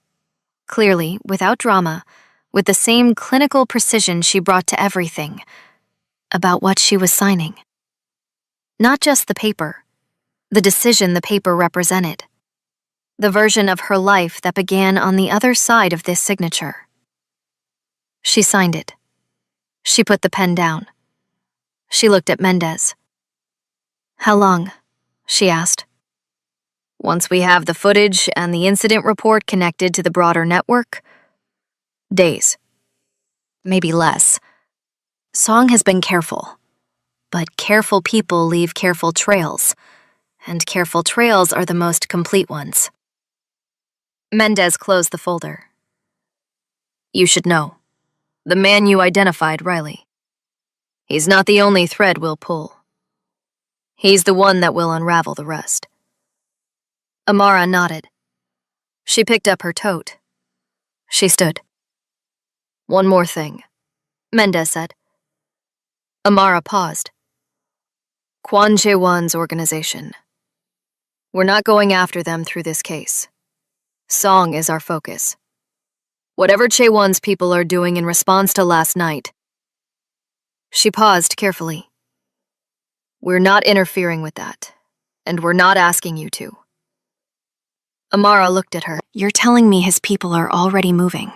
clearly, without drama, with the same clinical precision she brought to everything, about what she was signing. Not just the paper, the decision the paper represented, the version of her life that began on the other side of this signature. She signed it. She put the pen down. She looked at Mendez. "How long?" she asked. "Once we have the footage and the incident report connected to the broader network, days. Maybe less. Song has been careful, but careful people leave careful trails, and careful trails are the most complete ones." Mendez closed the folder. "You should know. The man you identified, Riley. He's not the only thread we'll pull. He's the one that will unravel the rest." Amara nodded. She picked up her tote. She stood. "One more thing," Mendez said. Amara paused. "Kwan Che-wan's organization. We're not going after them through this case. Song is our focus. Whatever Che-wan's people are doing in response to last night." She paused carefully. "We're not interfering with that, and we're not asking you to." Amara looked at her. "You're telling me his people are already moving.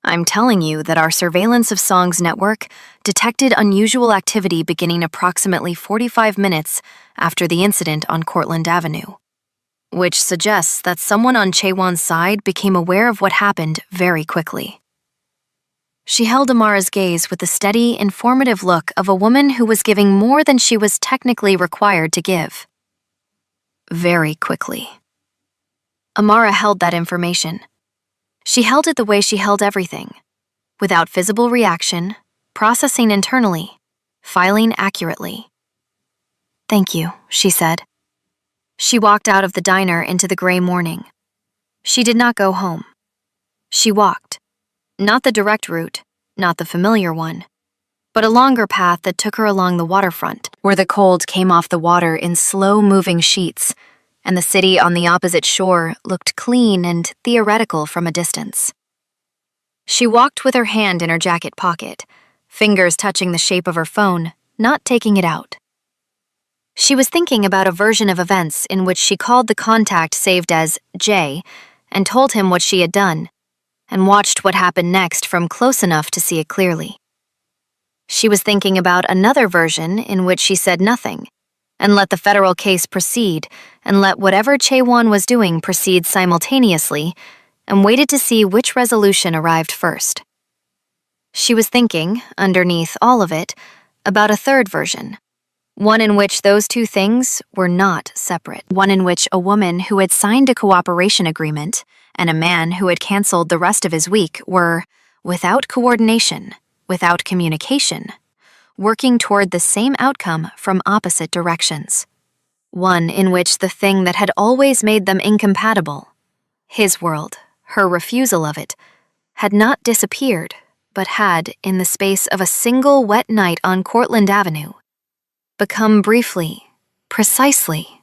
I'm telling you that our surveillance of Song's network detected unusual activity beginning approximately 45 minutes after the incident on Cortlandt Avenue, which suggests that someone on Che-wan's side became aware of what happened very quickly." She held Amara's gaze with the steady, informative look of a woman who was giving more than she was technically required to give. Very quickly. Amara held that information. She held it the way she held everything, without visible reaction, processing internally, filing accurately. "Thank you," she said. She walked out of the diner into the gray morning. She did not go home. She walked. Not the direct route, not the familiar one, but a longer path that took her along the waterfront, where the cold came off the water in slow-moving sheets, and the city on the opposite shore looked clean and theoretical from a distance. She walked with her hand in her jacket pocket, fingers touching the shape of her phone, not taking it out. She was thinking about a version of events in which she called the contact saved as Jay and told him what she had done, and watched what happened next from close enough to see it clearly. She was thinking about another version in which she said nothing, and let the federal case proceed, and let whatever Che-wan was doing proceed simultaneously, and waited to see which resolution arrived first. She was thinking, underneath all of it, about a third version, one in which those two things were not separate, one in which a woman who had signed a cooperation agreement and a man who had canceled the rest of his week were, without coordination, without communication, working toward the same outcome from opposite directions. One in which the thing that had always made them incompatible, his world, her refusal of it, had not disappeared, but had, in the space of a single wet night on Cortlandt Avenue, become briefly, precisely,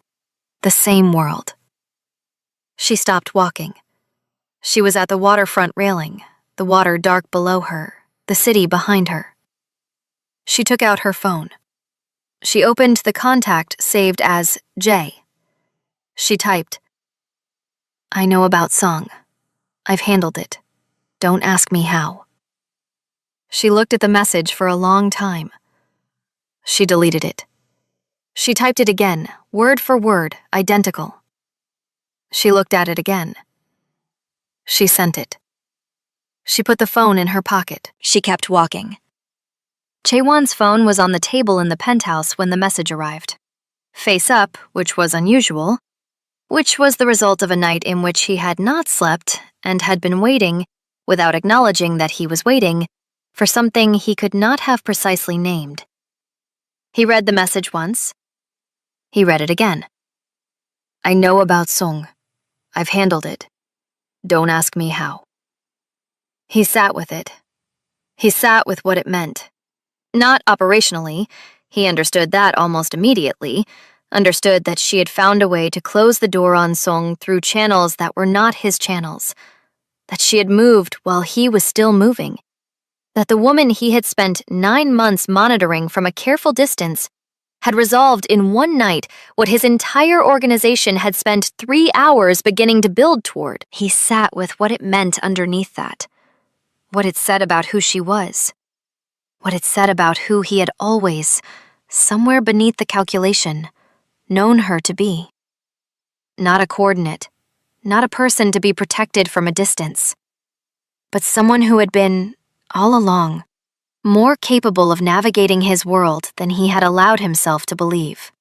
the same world. She stopped walking. She was at the waterfront railing, the water dark below her, the city behind her. She took out her phone. She opened the contact saved as J. She typed, "I know about Song. I've handled it. Don't ask me how." She looked at the message for a long time. She deleted it. She typed it again, word for word, identical. She looked at it again. She sent it. She put the phone in her pocket. She kept walking. Chaewon's phone was on the table in the penthouse when the message arrived. Face up, which was unusual, which was the result of a night in which he had not slept and had been waiting, without acknowledging that he was waiting, for something he could not have precisely named. He read the message once. He read it again. "I know about Song. I've handled it. Don't ask me how." He sat with it. He sat with what it meant. Not operationally, he understood that almost immediately, understood that she had found a way to close the door on Song through channels that were not his channels, that she had moved while he was still moving, that the woman he had spent 9 months monitoring from a careful distance had resolved in one night what his entire organization had spent 3 hours beginning to build toward. He sat with what it meant underneath that, what it said about who she was, what it said about who he had always, somewhere beneath the calculation, known her to be. Not a coordinate, not a person to be protected from a distance, but someone who had been, all along, more capable of navigating his world than he had allowed himself to believe.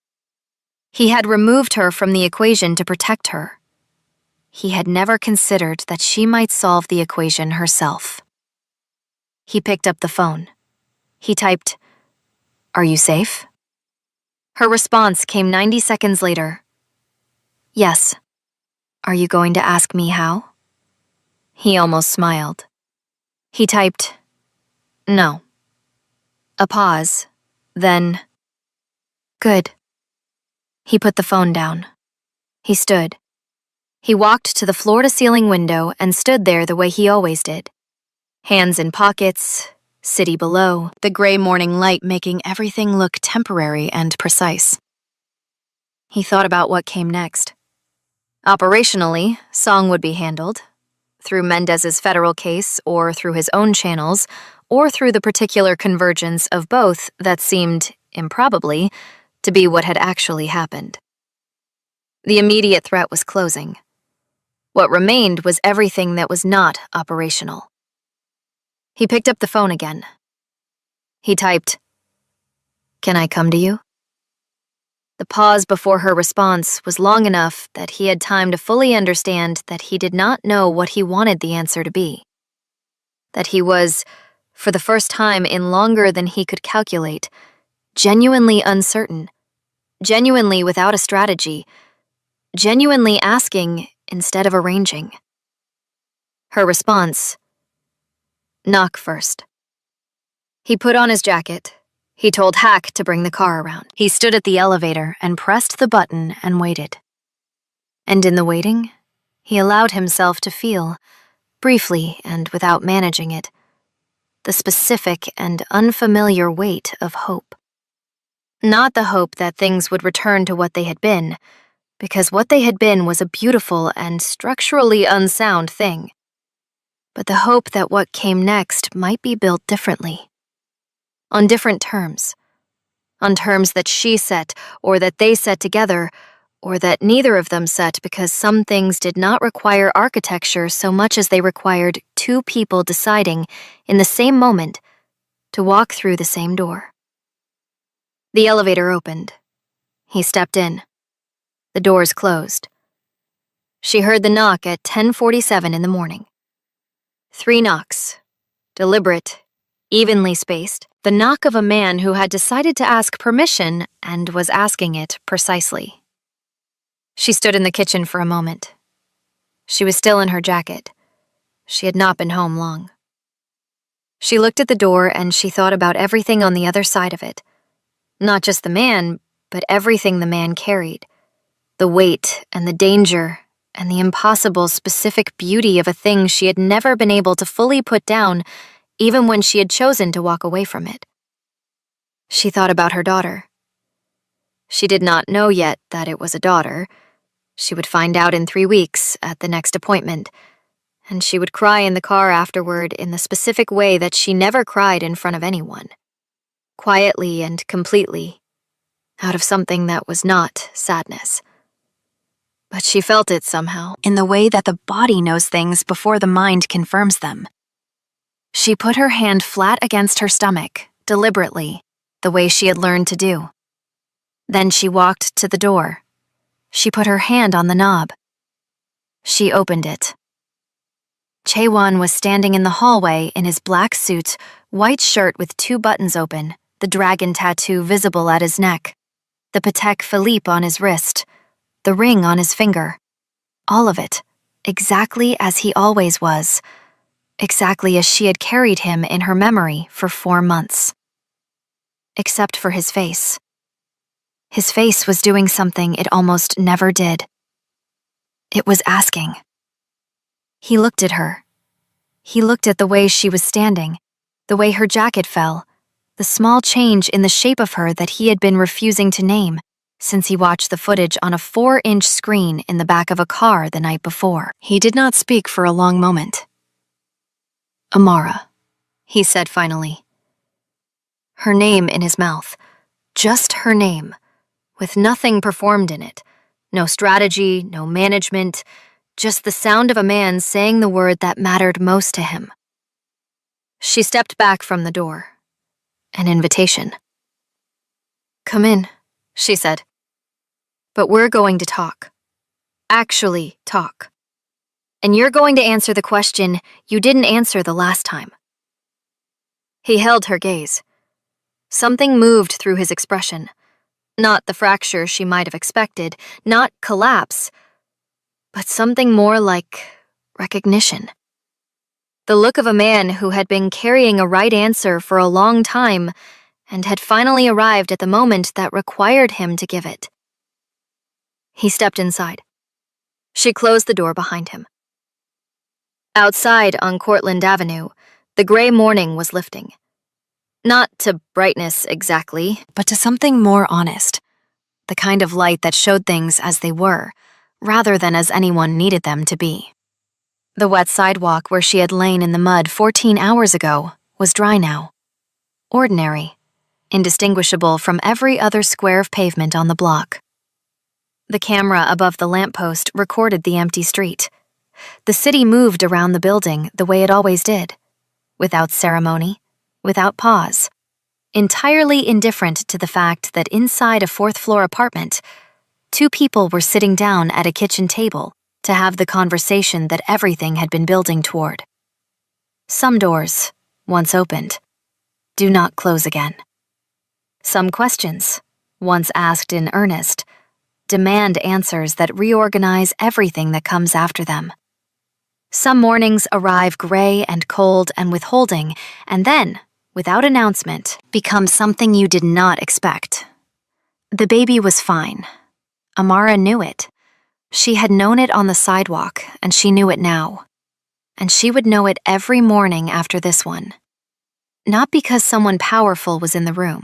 He had removed her from the equation to protect her. He had never considered that she might solve the equation herself. He picked up the phone. He typed, "Are you safe?" Her response came 90 seconds later. "Yes. Are you going to ask me how?" He almost smiled. He typed, "No." A pause, then, "Good." He put the phone down. He stood. He walked to the floor-to-ceiling window and stood there the way he always did. Hands in pockets, city below, the gray morning light making everything look temporary and precise. He thought about what came next. Operationally, Song would be handled, through Mendez's federal case or through his own channels, or through the particular convergence of both that seemed, improbably, to be what had actually happened. The immediate threat was closing. What remained was everything that was not operational. He picked up the phone again. He typed, "Can I come to you?" The pause before her response was long enough that he had time to fully understand that he did not know what he wanted the answer to be. That he was, for the first time in longer than he could calculate, genuinely uncertain, genuinely without a strategy, genuinely asking instead of arranging. Her response, "Knock first." He put on his jacket. He told Hack to bring the car around. He stood at the elevator and pressed the button and waited. And in the waiting, he allowed himself to feel, briefly and without managing it, the specific and unfamiliar weight of hope. Not the hope that things would return to what they had been, because what they had been was a beautiful and structurally unsound thing, but the hope that what came next might be built differently. On different terms. On terms that she set, or that they set together, or that neither of them set because some things did not require architecture so much as they required two people deciding, in the same moment, to walk through the same door. The elevator opened. He stepped in. The doors closed. She heard the knock at 10:47 in the morning. 3 knocks, deliberate, evenly spaced, the knock of a man who had decided to ask permission and was asking it precisely. She stood in the kitchen for a moment. She was still in her jacket. She had not been home long. She looked at the door and she thought about everything on the other side of it. Not just the man, but everything the man carried. The weight and the danger and the impossible specific beauty of a thing she had never been able to fully put down, even when she had chosen to walk away from it. She thought about her daughter. She did not know yet that it was a daughter. She would find out in 3 weeks at the next appointment, and she would cry in the car afterward in the specific way that she never cried in front of anyone. Quietly and completely, out of something that was not sadness. But she felt it somehow, in the way that the body knows things before the mind confirms them. She put her hand flat against her stomach, deliberately, the way she had learned to do. Then she walked to the door. She put her hand on the knob. She opened it. Chaewon was standing in the hallway in his black suit, white shirt with 2 buttons open, the dragon tattoo visible at his neck, the Patek Philippe on his wrist, the ring on his finger. All of it, exactly as he always was, exactly as she had carried him in her memory for 4 months. Except for his face. His face was doing something it almost never did. It was asking. He looked at her. He looked at the way she was standing, the way her jacket fell, the small change in the shape of her that he had been refusing to name since he watched the footage on a 4-inch screen in the back of a car the night before. He did not speak for a long moment. Amara, he said finally. Her name in his mouth. Just her name, with nothing performed in it. No strategy, no management, just the sound of a man saying the word that mattered most to him. She stepped back from the door. An invitation. Come in, she said. But we're going to talk. Actually talk. And you're going to answer the question you didn't answer the last time. He held her gaze. Something moved through his expression. Not the fracture she might have expected, not collapse, but something more like recognition. The look of a man who had been carrying a right answer for a long time and had finally arrived at the moment that required him to give it. He stepped inside. She closed the door behind him. Outside on Cortlandt Avenue, the gray morning was lifting. Not to brightness exactly, but to something more honest. The kind of light that showed things as they were, rather than as anyone needed them to be. The wet sidewalk where she had lain in the mud 14 hours ago was dry now. Ordinary, indistinguishable from every other square of pavement on the block. The camera above the lamppost recorded the empty street. The city moved around the building the way it always did, without ceremony, without pause, entirely indifferent to the fact that inside a 4th-floor apartment, 2 people were sitting down at a kitchen table to have the conversation that everything had been building toward. Some doors, once opened, do not close again. Some questions, once asked in earnest, demand answers that reorganize everything that comes after them. Some mornings arrive gray and cold and withholding, and then, without announcement, become something you did not expect. The baby was fine. Amara knew it. She had known it on the sidewalk, and she knew it now. And she would know it every morning after this one. Not because someone powerful was in the room.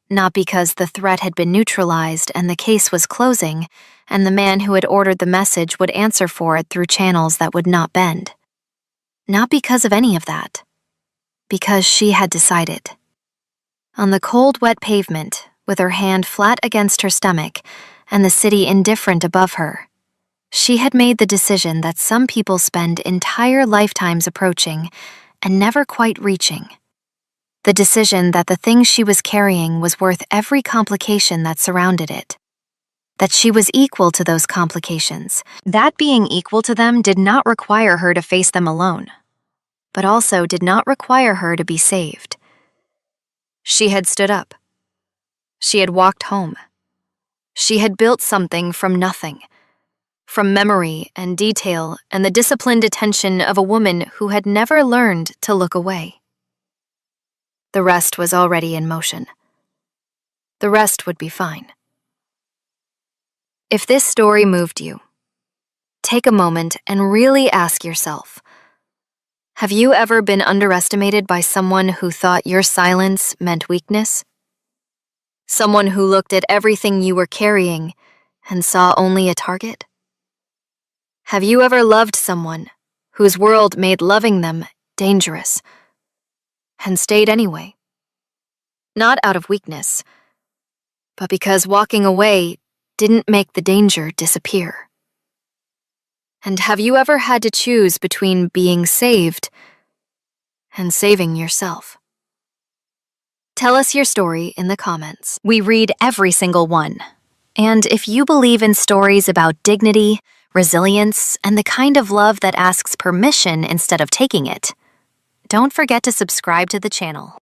Not because the threat had been neutralized and the case was closing, and the man who had ordered the message would answer for it through channels that would not bend. Not because of any of that. Because she had decided. On the cold, wet pavement, with her hand flat against her stomach, and the city indifferent above her, she had made the decision that some people spend entire lifetimes approaching and never quite reaching. The decision that the thing she was carrying was worth every complication that surrounded it. That she was equal to those complications. That being equal to them did not require her to face them alone, but also did not require her to be saved. She had stood up. She had walked home. She had built something from nothing. from memory and detail and the disciplined attention of a woman who had never learned to look away. The rest was already in motion. The rest would be fine. If this story moved you, take a moment and really ask yourself, have you ever been underestimated by someone who thought your silence meant weakness? Someone who looked at everything you were carrying and saw only a target? Have you ever loved someone whose world made loving them dangerous and stayed anyway? Not out of weakness, but because walking away didn't make the danger disappear. And have you ever had to choose between being saved and saving yourself? Tell us your story in the comments. We read every single one. And if you believe in stories about dignity, resilience, and the kind of love that asks permission instead of taking it, don't forget to subscribe to the channel.